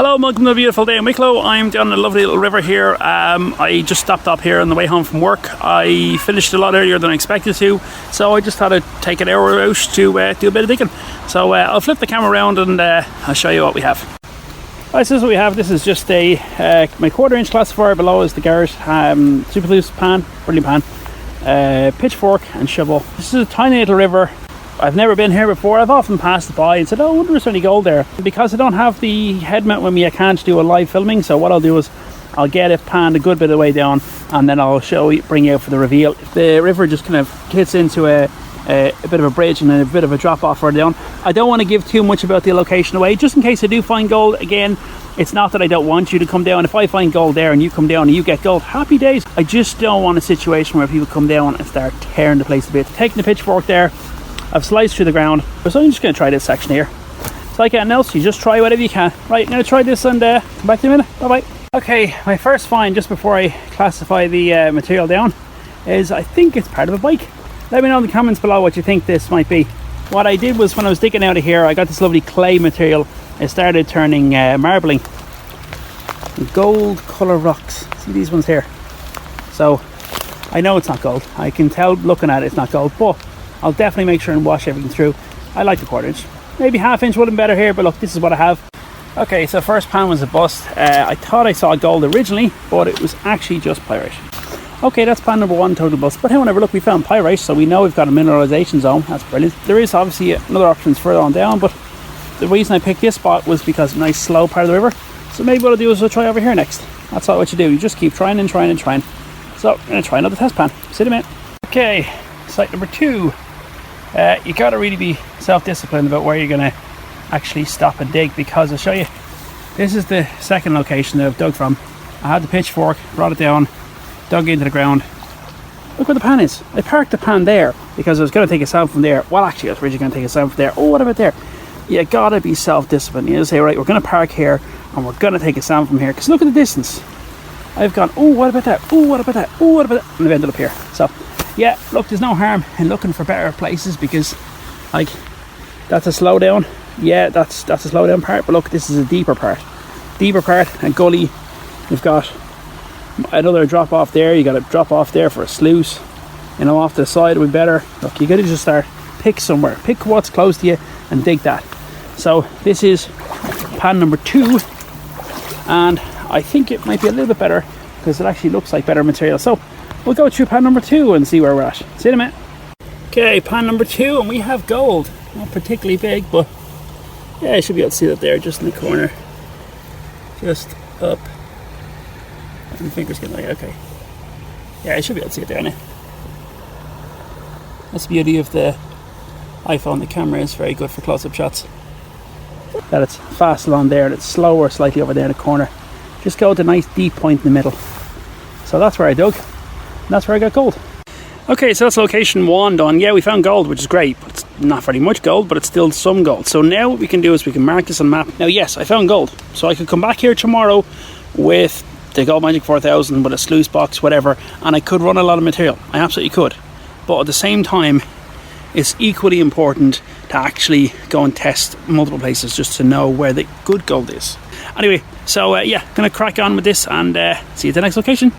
Hello, welcome to a beautiful day in Wicklow. I'm down a lovely little river here. I just stopped up here on the way home from work. I finished a lot earlier than I expected to, so I just thought I'd take an hour out to do a bit of digging. So I'll flip the camera around and I'll show you what we have. Right, so this is what we have. This is just my 1/4 inch classifier. Below is the Garrett super loose pan, brilliant pan, pitchfork and shovel. This is a tiny little river. I've never been here before. I've often passed by and said, oh, I wonder if there's any gold there. Because I don't have the head mount with me, I can't do a live filming. So what I'll do is I'll get it panned a good bit of the way down, and then I'll bring you out for the reveal. The river just kind of hits into a bit of a bridge and then a bit of a drop off further down. I don't want to give too much about the location away, just in case I do find gold. Again, it's not that I don't want you to come down. If I find gold there and you come down and you get gold, happy days. I just don't want a situation where people come down and start tearing the place to bits. Taking the pitchfork there, I've sliced through the ground, so I'm just going to try this section here. It's like anything else, you just try whatever you can. Right, I'm going to try this and come back in a minute. Bye bye. Okay, my first find, just before I classify the material down, is I think it's part of a bike. Let me know in the comments below what you think this might be. What I did was, when I was digging out of here, I got this lovely clay material. It started turning marbling. Gold colour rocks. See these ones here? So I know it's not gold. I can tell looking at it it's not gold, but I'll definitely make sure and wash everything through. I like the 1/4 inch. Maybe 1/2 inch would have been better here, but look, this is what I have. Okay, so first pan was a bust. I thought I saw gold originally, but it was actually just pyrite. Okay, that's pan number 1, total bust. But however, look, we found pyrite, so we know we've got a mineralization zone. That's brilliant. There is obviously another options further on down, but the reason I picked this spot was because it's a nice slow part of the river. So maybe what I'll do is I'll try over here next. That's all what you do. You just keep trying and trying and trying. So I'm going to try another test pan. See you in a minute. Okay, site number 2. You got to really be self-disciplined about where you're going to actually stop and dig, because I'll show you. This is the second location that I've dug from. I had the pitchfork, brought it down, dug into the ground. Look where the pan is. I parked the pan there because I was going to take a sample from there. Well, actually I was originally going to take a sample from there. Oh, what about there? You got to be self-disciplined. You just say, right, we're going to park here and we're going to take a sample from here, because look at the distance. I've gone, oh, what about that? Oh, what about that? Oh, what about that? And I've ended up here. So yeah, look, there's no harm in looking for better places, because like that's a slow down. Yeah, that's a slow down part, but look, this is a deeper part, and gully. You've got another drop off there. You got to drop off there for a sluice, you know, off to the side would be better. Look, you got to just start, pick somewhere, pick what's close to you and dig that. So this is pan number 2, and I think it might be a little bit better because it actually looks like better material. So we'll go through pan number 2 and see where we're at. See you in a minute. Okay, pan number 2, and we have gold. Not particularly big, but yeah, I should be able to see that there, just in the corner, just up. My fingers getting like, okay. Yeah, I should be able to see it there now. That's the beauty of the iPhone. The camera is very good for close-up shots. That it's fast along there and it's slower slightly over there in the corner. Just go to a nice deep point in the middle. So that's where I dug, and that's where I got gold. Okay, so that's location 1 done. Yeah, we found gold, which is great, but it's not very much gold, but it's still some gold. So now what we can do is we can mark this on the map. Now yes, I found gold, so I could come back here tomorrow with the Gold Magic 4000, with a Sluicebox, whatever, and I could run a lot of material. I absolutely could. But at the same time, it's equally important to actually go and test multiple places just to know where the good gold is. Anyway, so yeah, gonna crack on with this and see you at the next location.